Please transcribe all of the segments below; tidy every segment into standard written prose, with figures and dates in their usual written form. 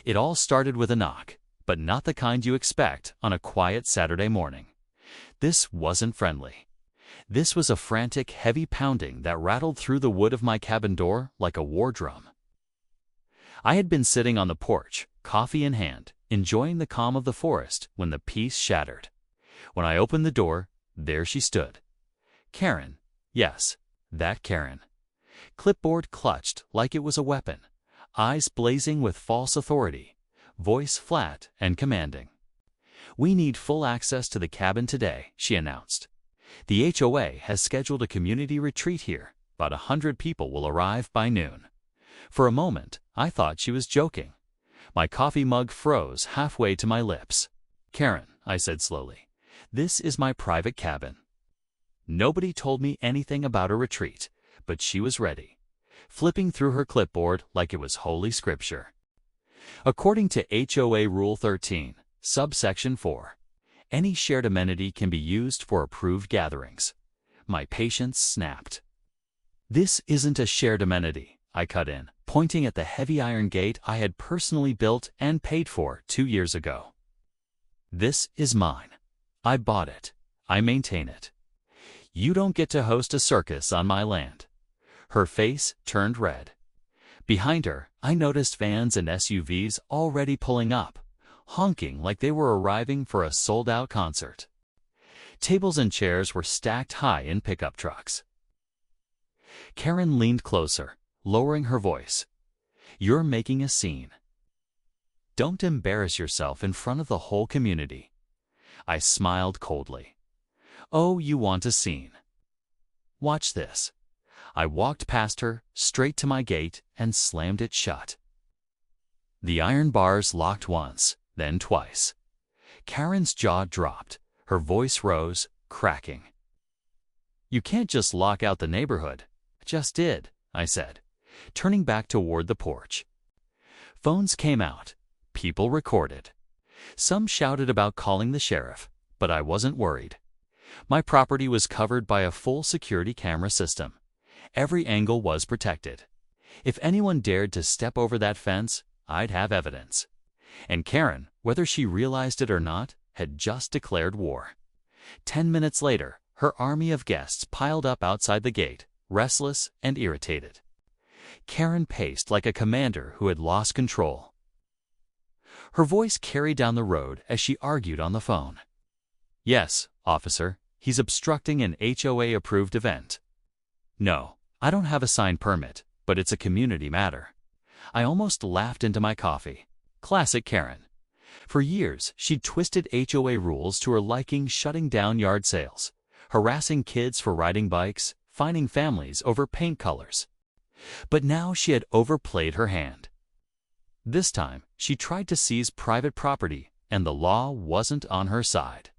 It all started with a knock, but not the kind you expect on a quiet Saturday morning. This wasn't friendly. This was a frantic, heavy pounding that rattled through the wood of my cabin door like a war drum. I had been sitting on the porch, coffee in hand, enjoying the calm of the forest when the peace shattered. When I opened the door, there she stood. Karen. Yes, that Karen. Clipboard clutched like it was a weapon, eyes blazing with false authority, voice flat and commanding. "We need full access to the cabin today," she announced. "The HOA has scheduled a community retreat here. About 100 people will arrive by noon." For a moment, I thought she was joking. My coffee mug froze halfway to my lips. "Karen," I said slowly, "this is my private cabin." Nobody told me anything about a retreat, but she was ready, flipping through her clipboard like it was holy scripture. According to HOA Rule 13, subsection 4, any shared amenity can be used for approved gatherings. My patience snapped. "This isn't a shared amenity," I cut in, pointing at the heavy iron gate I had personally built and paid for 2 years ago. "This is mine. I bought it. I maintain it. You don't get to host a circus on my land." Her face turned red. Behind her, I noticed vans and SUVs already pulling up, honking like they were arriving for a sold-out concert. Tables and chairs were stacked high in pickup trucks. Karen leaned closer, lowering her voice. "You're making a scene. Don't embarrass yourself in front of the whole community." I smiled coldly. "Oh, you want a scene? Watch this." I walked past her, straight to my gate, and slammed it shut. The iron bars locked once, then twice. Karen's jaw dropped. Her voice rose, cracking. "You can't just lock out the neighborhood." "Just did," I said, turning back toward the porch. Phones came out. People recorded. Some shouted about calling the sheriff, but I wasn't worried. My property was covered by a full security camera system. Every angle was protected. If anyone dared to step over that fence, I'd have evidence. And Karen, whether she realized it or not, had just declared war. 10 minutes later, her army of guests piled up outside the gate, restless and irritated. Karen paced like a commander who had lost control. Her voice carried down the road as she argued on the phone. "Yes, officer, he's obstructing an HOA-approved event." "No, I don't have a signed permit, but it's a community matter." I almost laughed into my coffee. Classic Karen. For years, she'd twisted HOA rules to her liking, shutting down yard sales, harassing kids for riding bikes, fining families over paint colors. But now she had overplayed her hand. This time, she tried to seize private property, and the law wasn't on her side.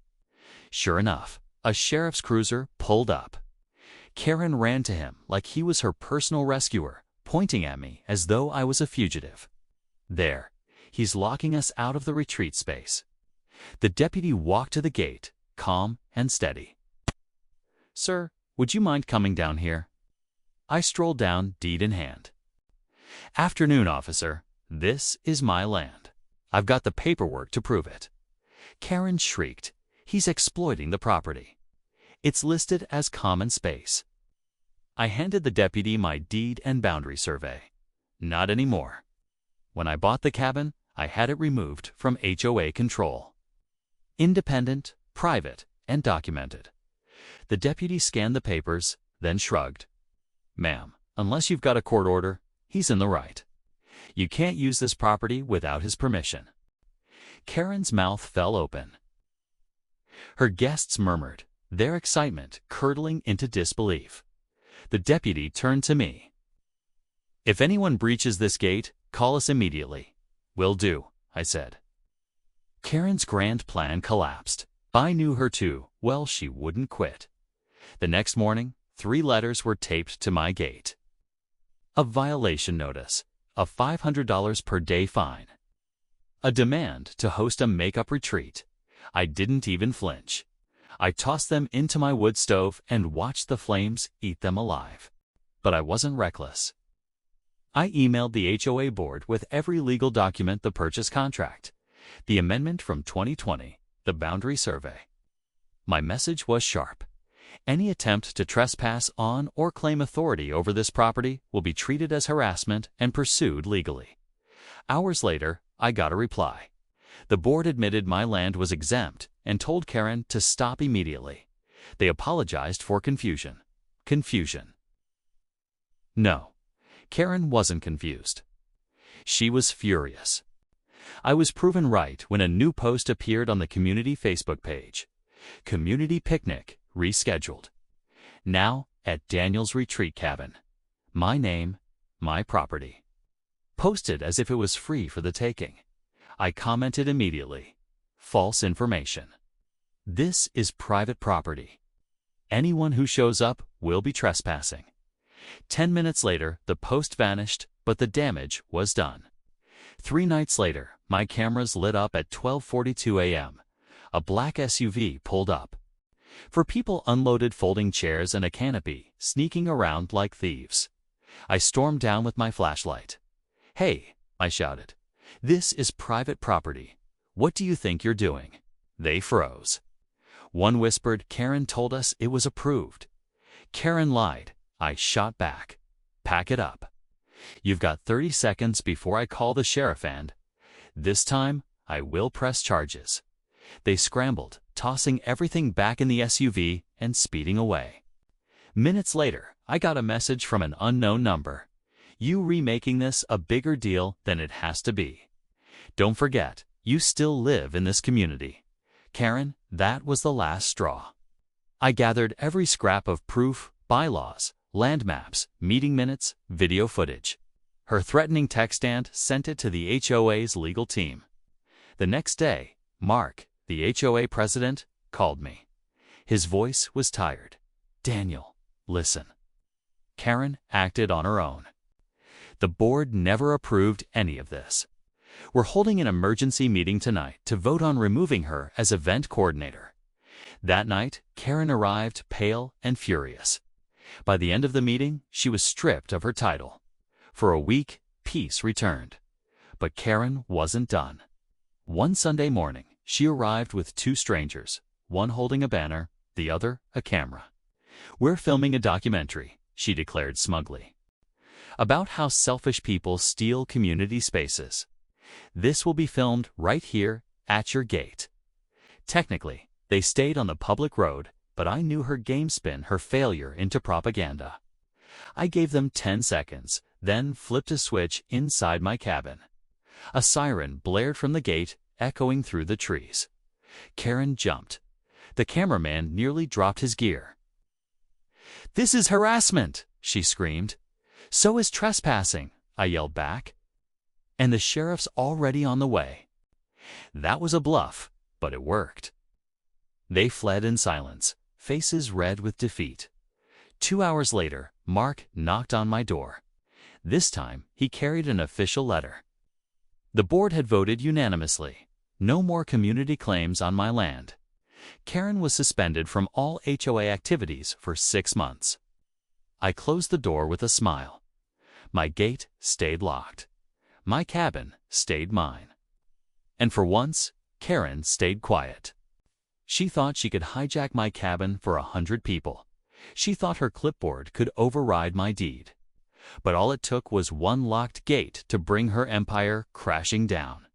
Sure enough, a sheriff's cruiser pulled up. Karen ran to him like he was her personal rescuer, pointing at me as though I was a fugitive. "There, he's locking us out of the retreat space." The deputy walked to the gate, calm and steady. "Sir, would you mind coming down here?" I strolled down, deed in hand. "Afternoon, officer. This is my land. I've got the paperwork to prove it." Karen shrieked. "He's exploiting the property. It's listed as common space." I handed the deputy my deed and boundary survey. "Not anymore. When I bought the cabin, I had it removed from HOA control. Independent, private, and documented." The deputy scanned the papers, then shrugged. "Ma'am, unless you've got a court order, he's in the right. You can't use this property without his permission." Karen's mouth fell open. Her guests murmured, their excitement curdling into disbelief. The deputy turned to me. "If anyone breaches this gate, call us immediately." "Will do," I said. Karen's grand plan collapsed. I knew her too well she wouldn't quit. The next morning, 3 letters were taped to my gate. A violation notice, a $500 per day fine, a demand to host a makeup retreat. I didn't even flinch. I tossed them into my wood stove and watched the flames eat them alive. But I wasn't reckless. I emailed the HOA board with every legal document, the purchase contract, the amendment from 2020, the boundary survey. My message was sharp. Any attempt to trespass on or claim authority over this property will be treated as harassment and pursued legally. Hours later, I got a reply. The board admitted my land was exempt and told Karen to stop immediately. They apologized for confusion. No, Karen wasn't confused. She was furious. I was proven right when a new post appeared on the community Facebook page. Community picnic rescheduled. Now at Daniel's retreat cabin. My name, my property. Posted as if it was free for the taking. I commented immediately. False information. This is private property. Anyone who shows up will be trespassing. 10 minutes later, the post vanished, but the damage was done. 3 nights later, my cameras lit up at 12:42 a.m. A black SUV pulled up. For people unloaded folding chairs and a canopy, sneaking around like thieves. I stormed down with my flashlight. "Hey," I shouted. "This is private property. What do you think you're doing?" They froze. One whispered Karen told us it was approved. Karen lied. I shot back. "Pack it up. You've got 30 seconds before I call the sheriff and this time I will press charges." They scrambled, tossing everything back in the SUV and speeding away. Minutes later, I got a message from an unknown number. "You remaking this a bigger deal than it has to be. Don't forget, you still live in this community." Karen, that was the last straw. I gathered every scrap of proof, bylaws, land maps, meeting minutes, video footage. Her threatening text and sent it to the HOA's legal team. The next day, Mark, the HOA president, called me. His voice was tired. "Daniel, listen." Karen acted on her own. The board never approved any of this. We're holding an emergency meeting tonight to vote on removing her as event coordinator. That night, Karen arrived pale and furious. By the end of the meeting, she was stripped of her title. For a week, peace returned. But Karen wasn't done. One Sunday morning, she arrived with 2 strangers, one holding a banner, the other a camera. "We're filming a documentary," she declared smugly, "about how selfish people steal community spaces. This will be filmed right here at your gate." Technically, they stayed on the public road, but I knew her game spin her failure into propaganda. I gave them 10 seconds, then flipped a switch inside my cabin. A siren blared from the gate, echoing through the trees. Karen jumped. The cameraman nearly dropped his gear. "This is harassment," she screamed. "So is trespassing," I yelled back. "And the sheriff's already on the way." That was a bluff, but it worked. They fled in silence, faces red with defeat. 2 hours later, Mark knocked on my door. This time, he carried an official letter. The board had voted unanimously. No more community claims on my land. Karen was suspended from all HOA activities for 6 months. I closed the door with a smile. My gate stayed locked. My cabin stayed mine. And for once, Karen stayed quiet. She thought she could hijack my cabin for 100 people. She thought her clipboard could override my deed. But all it took was one locked gate to bring her empire crashing down.